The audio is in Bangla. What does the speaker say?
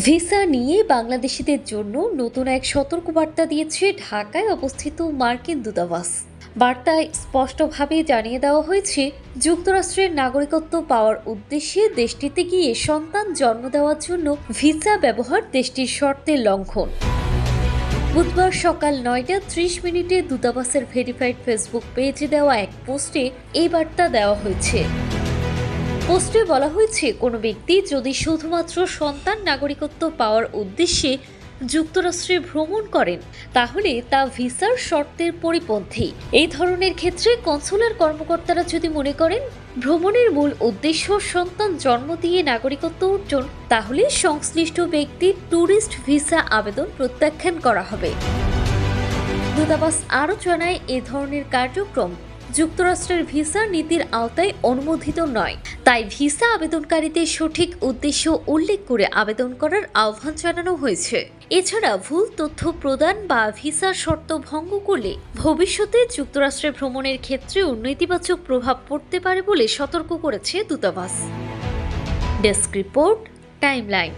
ভিসা নিয়ে বাংলাদেশিদের জন্য নতুন এক সতর্কবার্তা দিয়েছে ঢাকায় অবস্থিত মার্কিন দূতাবাস। বার্তায় স্পষ্টভাবে জানিয়ে দেওয়া হয়েছে, যুক্তরাষ্ট্রের নাগরিকত্ব পাওয়ার উদ্দেশ্যে দেশটিতে গিয়ে সন্তান জন্ম দেওয়ার জন্য ভিসা ব্যবহার দেশটির শর্তের লঙ্ঘন। বুধবার সকাল 9টা 30 মিনিটে দূতাবাসের ভেরিফাইড ফেসবুক পেজে দেওয়া এক পোস্টে এই বার্তা দেওয়া হয়েছে। পোস্টে বলা হয়েছে, কোনো ব্যক্তি যদি শুধুমাত্র সন্তান নাগরিকত্ব পাওয়ার উদ্দেশ্যে যুক্তরাষ্ট্রে ভ্রমণ করেন তাহলে তা ভিসার শর্তের পরিপন্থী। এই ধরনের ক্ষেত্রে কনসুলার কর্মকর্তারা যদি মনে করেন ভ্রমণের মূল উদ্দেশ্য সন্তান জন্ম দিয়ে নাগরিকত্ব অর্জন, তাহলে সংশ্লিষ্ট ব্যক্তির ট্যুরিস্ট ভিসা আবেদন প্রত্যাখ্যান করা হবে। দূতাবাস আরও জানায়, এ ধরনের কার্যক্রম যুক্তরাষ্ট্রের ভিসা নীতির আওতায় অনুমোদিত নয়। তাই ভিসা আবেদনকারীদের সঠিক উদ্দেশ্য উল্লেখ করে আবেদন করার আহ্বান জানানো হয়েছে। এছাড়া ভুল তথ্য প্রদান বা ভিসার শর্ত ভঙ্গ করলে ভবিষ্যতে যুক্তরাষ্ট্রে ভ্রমণের ক্ষেত্রেও নেতিবাচক প্রভাব পড়তে পারে বলে সতর্ক করেছে দূতাবাস। Desk report, timeline.